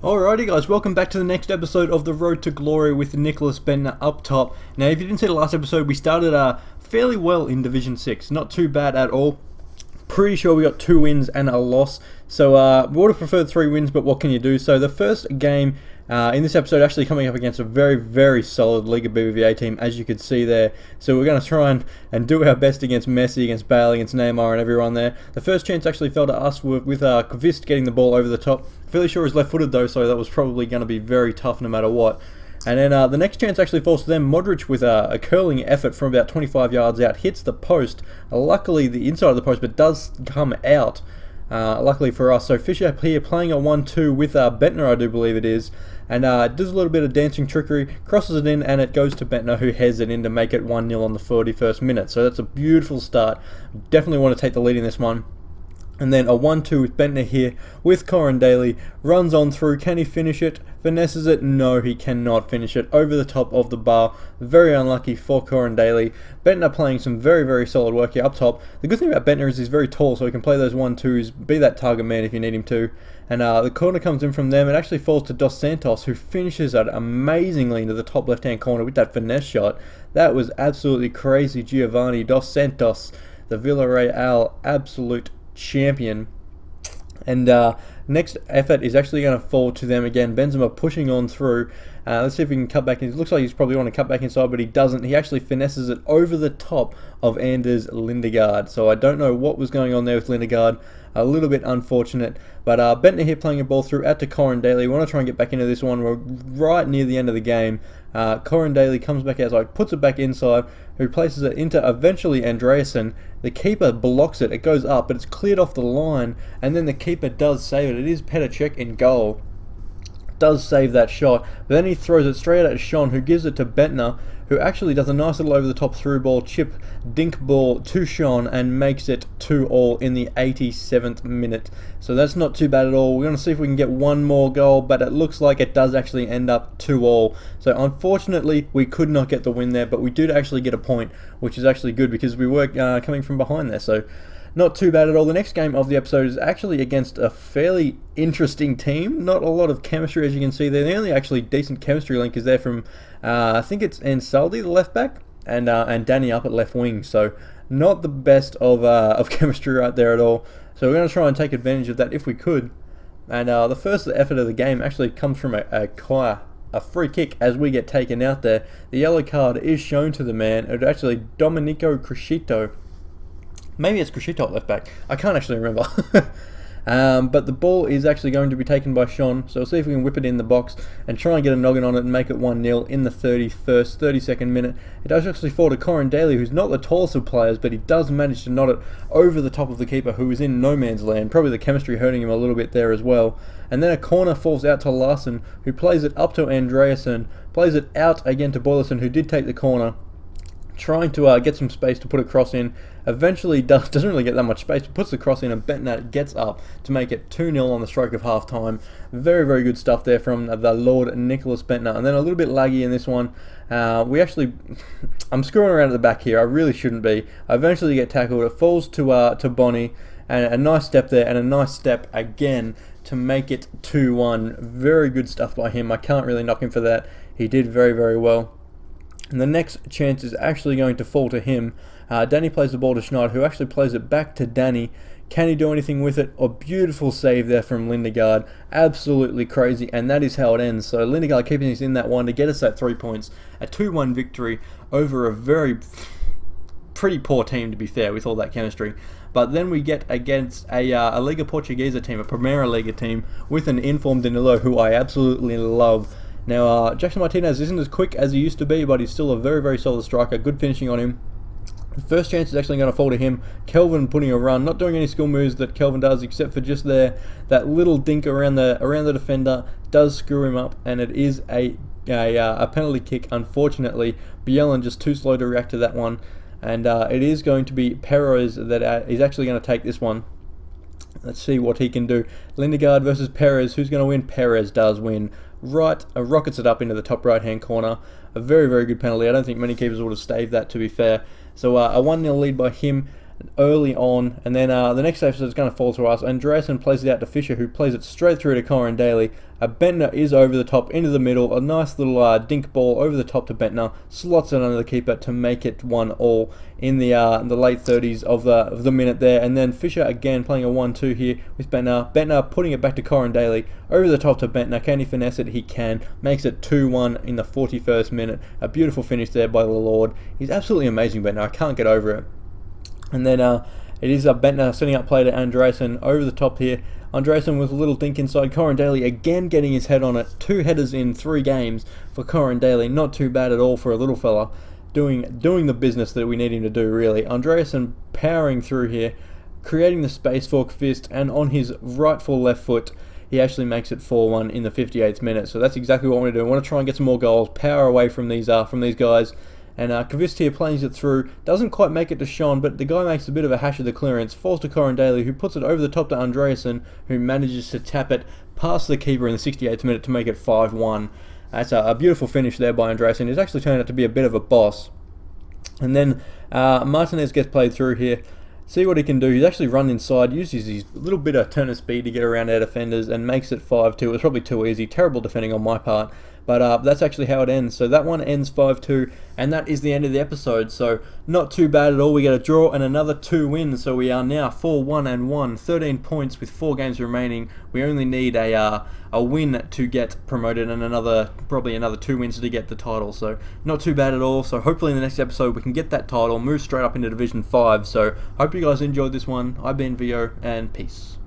Alrighty guys, welcome back to the next episode of The Road to Glory with Nicholas Bendtner up top. Now if you didn't see the last episode, we started fairly well in Division 6, not too bad at all. Pretty sure we got 2 wins and a loss, so we would have preferred 3 wins, but what can you do? So the first game in this episode actually coming up against a very solid Liga BBVA team, as you could see there. So we're going to try and do our best against Messi, against Bale, against Neymar and everyone there. The first chance actually fell to us with Kvist getting the ball over the top. Fairly sure he's left-footed though, so that was probably going to be very tough no matter what. And then the next chance actually falls to them. Modric with a curling effort from about 25 yards out hits the post. Luckily the inside of the post, but does come out. Luckily for us. So Fisher here playing a 1-2 with Bendtner, I do believe it is. And does a little bit of dancing trickery, crosses it in, and it goes to Bendtner, who heads it in to make it 1-0 on the 41st minute. So that's a beautiful start. Definitely want to take the lead in this one. And then a 1-2 with Bendtner here with Corendaly. Runs on through. Can he finish it? Finesses it? No, he cannot finish it. Over the top of the bar. Very unlucky for Corendaly. Bendtner playing some very solid work here up top. The good thing about Bendtner is he's very tall, so he can play those 1-2s, be that target man if you need him to. And the corner comes in from them. It actually falls to Dos Santos, who finishes it amazingly into the top left-hand corner with that finesse shot. That was absolutely crazy. Giovanni Dos Santos, the Villarreal absolute champion. And next effort is actually going to fall to them again. Benzema pushing on through. Let's see if we can cut back in. It looks like he's probably want to cut back inside, but he doesn't. He actually finesses it over the top of Anders Lindegaard. So I don't know what was going on there with Lindegaard. A little bit unfortunate. But Bendtner here playing a ball through out to Corendaly. We want to try and get back into this one. We're right near the end of the game. Corendaly comes back outside, puts it back inside, who places it into eventually Andreasen. The keeper blocks it. It goes up, but it's cleared off the line, and then the keeper does save it. It is Petr Cech in goal. Does save that shot, but then he throws it straight at Sean, who gives it to Bendtner, who actually does a nice little over the top through ball, chip, dink ball to Sean, and makes it 2-2 in the 87th minute. So that's not too bad at all. We're going to see if we can get one more goal, but it looks like it does actually end up 2-2. So unfortunately, we could not get the win there, but we did actually get a point, which is actually good because we were coming from behind there. So not too bad at all. The next game of the episode is actually against a fairly interesting team. Not a lot of chemistry, as you can see there. The only actually decent chemistry link is there from, I think it's Ansaldi, the left back, and Danny up at left wing. So not the best of chemistry right there at all. So we're going to try and take advantage of that if we could. And the first effort of the game actually comes from a free kick as we get taken out there. The yellow card is shown to the man. It's actually Domenico Crescito. Maybe it's Crescito at left back. I can't actually remember. But the ball is actually going to be taken by Sean. So we'll see if we can whip it in the box and try and get a noggin on it and make it 1-0 in the 32nd minute. It does actually fall to Corendaly, who's not the tallest of players, but he does manage to knot it over the top of the keeper, who is in no man's land. Probably the chemistry hurting him a little bit there as well. And then a corner falls out to Larson, who plays it up to Andreasen, plays it out again to Boyleson, who did take the corner, trying to get some space to put a cross in. Eventually doesn't really get that much space, but puts the cross in, and Bendtner gets up to make it 2-0 on the stroke of half time. Very good stuff there from the Lord Nicholas Bendtner. And then a little bit laggy in this one. I'm screwing around at the back here. I really shouldn't be. I eventually get tackled. It falls to Bonnie, and a nice step there, and a nice step again to make it 2-1. Very good stuff by him. I can't really knock him for that. He did very well. And the next chance is actually going to fall to him. Danny plays the ball to Schneider, who actually plays it back to Danny. Can he do anything with it? A beautiful save there from Lindegaard. Absolutely crazy, and that is how it ends. So Lindegaard keeping us in that one to get us that 3 points. A 2-1 victory over a pretty poor team, to be fair, with all that chemistry. But then we get against a Liga Portuguesa team, a Primeira Liga team, with an informed Danilo, who I absolutely love. Now, Jackson Martinez isn't as quick as he used to be, but he's still a very solid striker. Good finishing on him. The first chance is actually going to fall to him. Kelvin putting a run, not doing any skill moves that Kelvin does, except for just that little dink around the defender does screw him up, and it is a penalty kick. Unfortunately, Bjelland just too slow to react to that one, and it is going to be Perez that is actually going to take this one. Let's see what he can do. Lindegaard versus Perez. Who's going to win? Perez does win. Rockets it up into the top right-hand corner. A very good penalty. I don't think many keepers would have staved that, to be fair. So a 1-0 lead by him. early on, and then the next episode is going to fall to us. Andreasen plays it out to Fisher, who plays it straight through to Corin Daly. Bentner is over the top, into the middle, a nice little dink ball over the top to Bentner, slots it under the keeper to make it 1-1 in the late 30s of the minute there. And then Fisher again playing a 1-2 here with Bentner. Bentner putting it back to Corin Daly, over the top to Bentner. Can he finesse it? He can. Makes it 2-1 in the 41st minute. A beautiful finish there by the Lord. He's absolutely amazing, Bentner. I can't get over it. And then it is Bentner setting up play to Andreasen over the top here. Andreasen with a little dink inside. Corin Daly again getting his head on it. 2 headers in 3 games for Corin Daly. Not too bad at all for a little fella. Doing the business that we need him to do, really. Andreasen powering through here, creating the space for Kvist, and on his rightful left foot, he actually makes it 4-1 in the 58th minute. So that's exactly what I want to do. I want to try and get some more goals, power away from these guys. And Kvist here plays it through, doesn't quite make it to Sean, but the guy makes a bit of a hash of the clearance, falls to Corin Daly, who puts it over the top to Andreasen, who manages to tap it past the keeper in the 68th minute to make it 5-1. That's a beautiful finish there by Andreasen. He's actually turned out to be a bit of a boss. And then Martinez gets played through here. See what he can do. He's actually run inside, uses his little bit of turn of speed to get around our defenders, and makes it 5-2. It's probably too easy. Terrible defending on my part. But that's actually how it ends. So that one ends 5-2, and that is the end of the episode. So not too bad at all. We get a draw and another 2 wins. So we are now 4-1-1, 13 points with 4 games remaining. We only need a win to get promoted, and probably another 2 wins to get the title. So not too bad at all. So hopefully in the next episode we can get that title, move straight up into Division 5. So hope you guys enjoyed this one. I've been Vio, and peace.